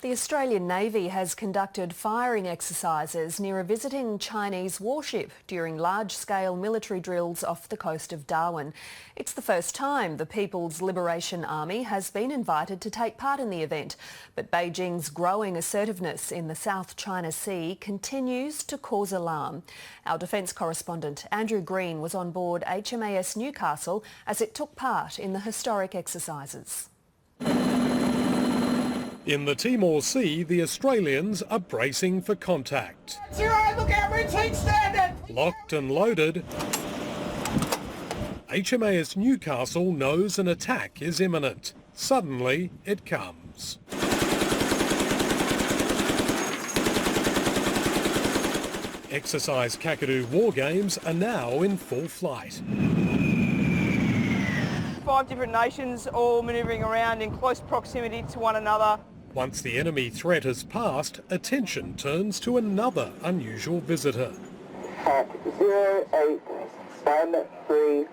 The Australian Navy has conducted firing exercises near a visiting Chinese warship during large-scale military drills off the coast of Darwin. It's the first time the People's Liberation Army has been invited to take part in the event, but Beijing's growing assertiveness in the South China Sea continues to cause alarm. Our defence correspondent Andrew Green was on board HMAS Newcastle as it took part in the historic exercises. In the Timor Sea, the Australians are bracing for contact. Locked and loaded, HMAS Newcastle knows an attack is imminent. Suddenly, it comes. Exercise Kakadu war games are now in full flight. 5 different nations all manoeuvring around in close proximity to one another. Once the enemy threat has passed, attention turns to another unusual visitor. At 08136.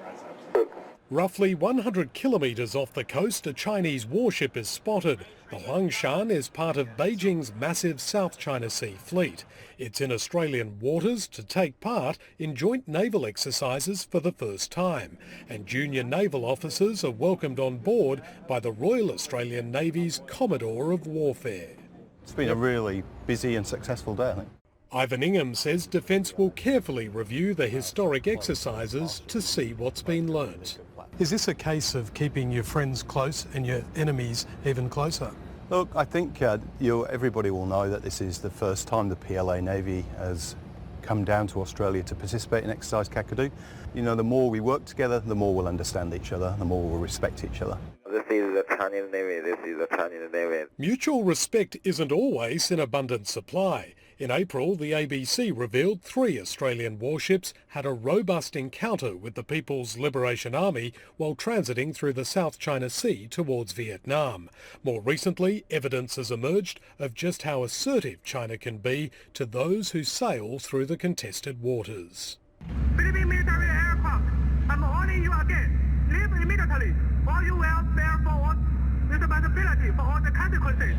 Roughly 100 kilometres off the coast, a Chinese warship is spotted. The Huangshan is part of Beijing's massive South China Sea fleet. It's in Australian waters to take part in joint naval exercises for the first time. And junior naval officers are welcomed on board by the Royal Australian Navy's Commodore of Warfare. It's been a really busy and successful day, I think. Ivan Ingham says Defence will carefully review the historic exercises to see what's been learnt. Is this a case of keeping your friends close and your enemies even closer? Look, I think everybody will know that this is the first time the PLA Navy has come down to Australia to participate in Exercise Kakadu. You know, the more we work together, the more we'll understand each other, the more we'll respect each other. This is the Chinese Navy, this is the Chinese Navy. Mutual respect isn't always in abundant supply. In April, the ABC revealed 3 Australian warships had a robust encounter with the People's Liberation Army while transiting through the South China Sea towards Vietnam. More recently, evidence has emerged of just how assertive China can be to those who sail through the contested waters. Philippine military aircraft, I'm warning you again. Leave immediately, or you will bear forward responsibility for all the consequences.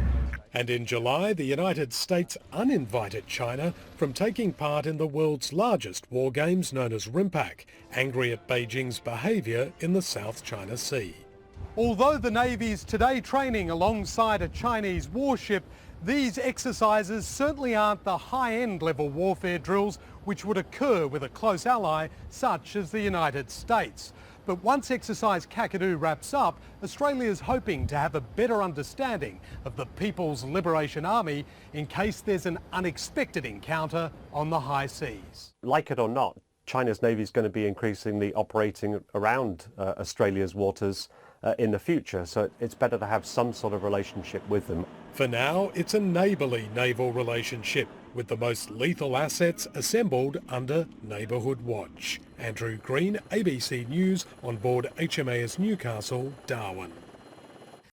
And in July, the United States uninvited China from taking part in the world's largest war games known as RIMPAC, angry at Beijing's behaviour in the South China Sea. Although the Navy's today training alongside a Chinese warship, these exercises certainly aren't the high-end level warfare drills which would occur with a close ally such as the United States. But once Exercise Kakadu wraps up, Australia's hoping to have a better understanding of the People's Liberation Army in case there's an unexpected encounter on the high seas. Like it or not, China's Navy is going to be increasingly operating around Australia's waters in the future, so it's better to have some sort of relationship with them. For now, it's a neighbourly naval relationship, with the most lethal assets assembled under neighbourhood watch. Andrew Green, ABC News, on board HMAS Newcastle, Darwin.